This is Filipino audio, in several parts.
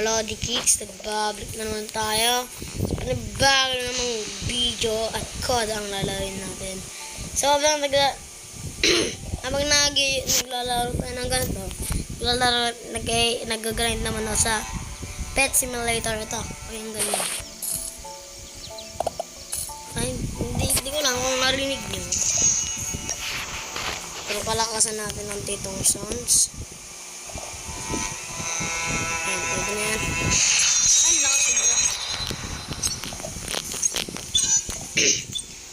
Lodi Kicks, nagbabalik na naman tayo. Panibago na namang video at code ang lalawin natin. So, habang naglalaro tayo ng ganito, nag-grind naman ako sa Pet Simulator ito. O yung ganyan. Ay, hindi ko lang kung narinig nyo. Pero palakasan natin ang titong sounds. Ayan, pwede na yan. Ay, lakas sobra.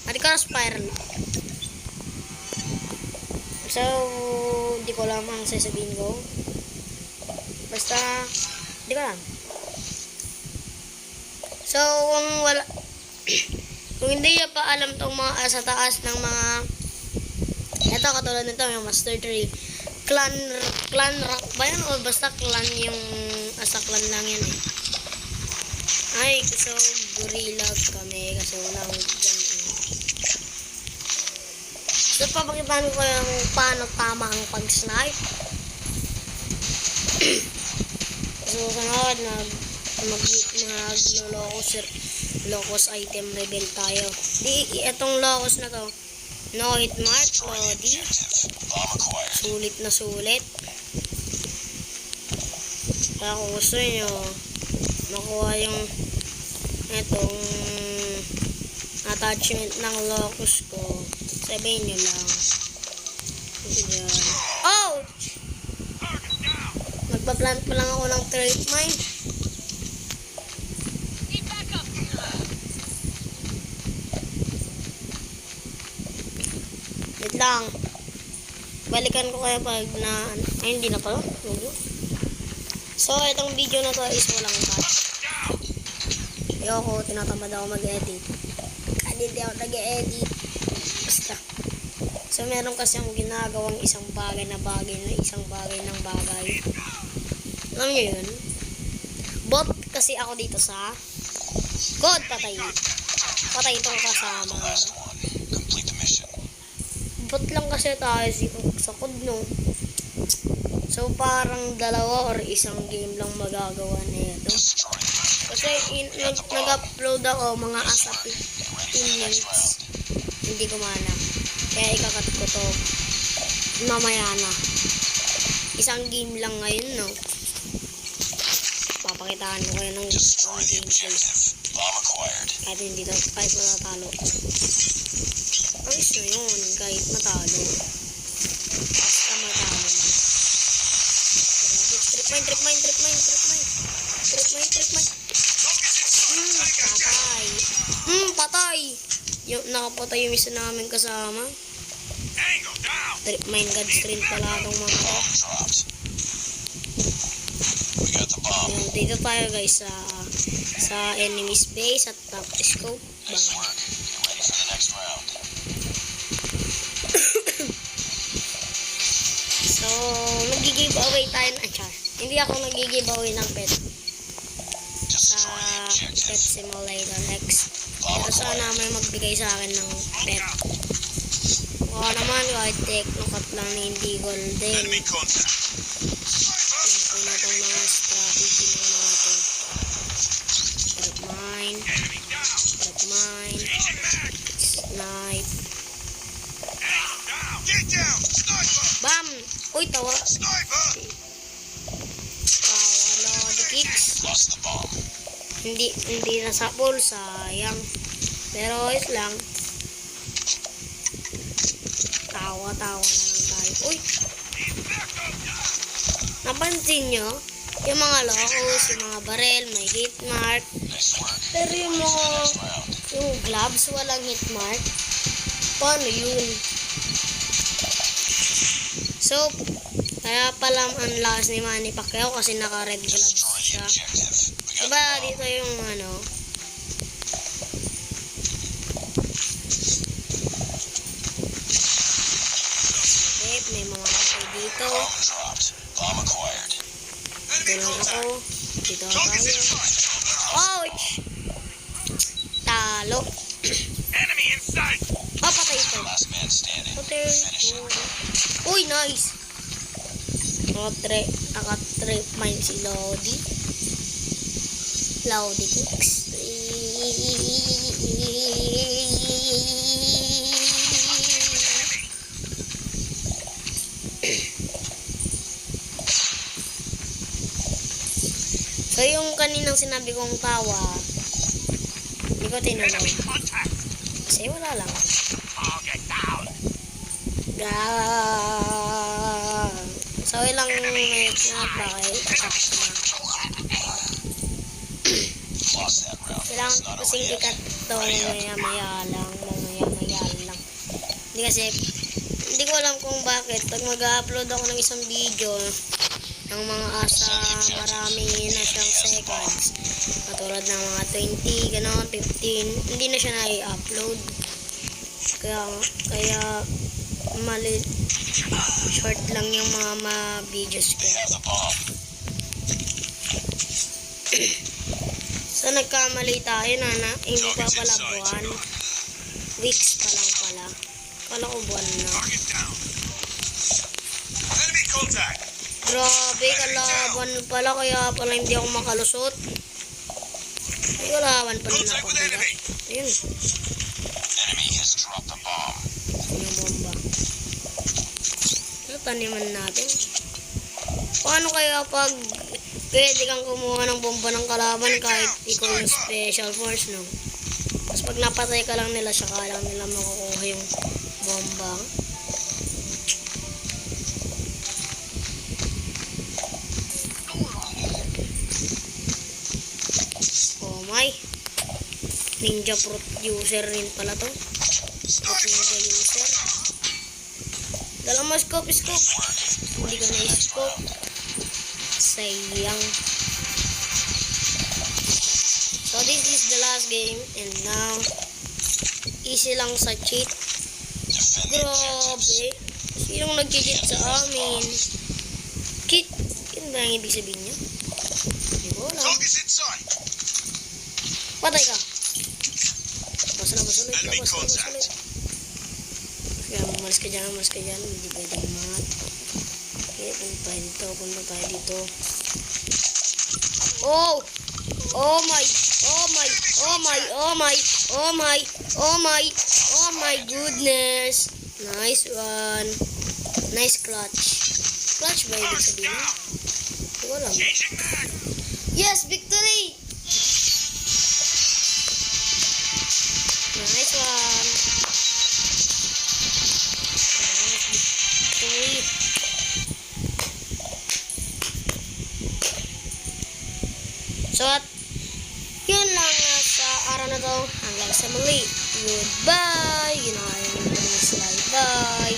Mari ko na spiral. So, hindi ko alam ang sasabihin ko. Basta, hindi ko alam. So, kung wala, kung hindi niya pa alam tong mga sa taas ng mga, ito katulad nito, yung Master 3, clan rock ba yan? O basta clan yung, clan lang yan eh. Ay, so, gorilla kami kasi walang ganyan. So, papakitaan ko yung paano tama ang pag-snipe. So, sunod na locus item reveal tayo. Itong locus na to, no hit mark, Lodi. Sulit na sulit. Kaya kung gusto nyo makuha yung itong attachment ng locus ko, sabihin nyo lang. Ouch! Magpa-plant pa lang ako ng turret mine. Wait lang. Balikan ko kaya pag na... Ay, hindi na pala. So, itong video na to is walang cut. Ayoko, tinatamad ako mag-edit. Hindi ako nag-edit. Basta. So, meron kasi akong ginagawang isang bagay na isang bagay ng bagay. Alam nyo yun? Bot kasi ako dito sa God, patay. Patay itong kasama. Bot lang kasi tayo sa code, no? So, parang dalawa or isang game lang magagawa na ito. Kasi nag-upload ako mga asa 15 minutes. Hindi ko mana. Kaya ikakat ko to mamaya na. Isang game lang ngayon, no? Papakitaan ko kayo ng gameplay. Kahit hindi to, kahit matatalo. Ayos na yun, kahit matalo. Basta matalo na. Trip mine. Patay. Yung nakapatay yung isa namin kasama. Trip mine gods rin pala itong mga to. Dito tayo guys sa enemy's base at top scope. So, nag-giveaway tayo ng hindi ako nag-giveaway ng pet sa Pet Simulator X. Pero sana may magbigay sa akin ng pet. O naman, kahit technocut lang na hindi golden. Ito na itong mga strategy na natin. Trap mine. Snipe. Bam! Uy, tawa. Lodi Kicks. Hindi nasapol, sayang. Pero ayos lang. Tawa na lang tayo. Uy! Napansin nyo? Yung mga locos, yung mga barrel, may hit mark. Pero yung gloves, walang hit mark. Paano yun? So, kaya pala ang lakas ni Manny Pacquiao kasi naka-red gloves siya. Diba dito yung okay, may mga patay dito. Dito lang ako. Dito tayo. Ouch! Talo. Patay ito. Patay ito. Uy, nice! Naka-trip mine si Lodi. Louding Extreme. So yung kaninang sinabi kong tawa, hindi ko tinanong. Kasi wala lang. So ilang minutes na ba kayo? Kailangan ko kasing ikat to maya-maya lang. Hindi kasi, hindi ko alam kung bakit. Pag mag-upload ako ng isang video, ng mga asa marami na siyang seconds, katulad ng mga 20, gano'n, 15, hindi na siya na-i-upload. Kaya mali, short lang yung mga videos ko. So nagkamali tayo na hindi pa pala buwan. Weeks pa lang pala. Kala ko buwan na. Grabe, kalaban pala, kaya pala hindi ako makalusot. Ay, kalaban pala na ako. Ayun. Yung bomba. Ano taniman natin? Paano kaya pag pwede kang kumuha ng bomba ng kalaban kahit ikaw yung special force, no? Tapos pag napatay ka lang nila, saka lang nila makukuha yung bomba. Ninja Fruit user rin pala to. Ninja user. Dalang mo scope. Hindi ko na-scope. Sayang. So this is the last game. And now, easy lang sa cheat. Grabe. Sinong nag-cheat sa amin? Cheat? Yun ba ang ibig sabihin niya? Hindi ko alam. Patay ka. Labas ulit. Kaya umalis ka dyan. Hindi pwede mat. Okay, punta tayo dito. Oh my goodness. Nice one. Nice clutch. Clutch ba ibig sabihin? Hindi ko alam. Yes, victory! Nice one. Nice. So at yun lang sa araw na to. Hanggang sa muli. Goodbye!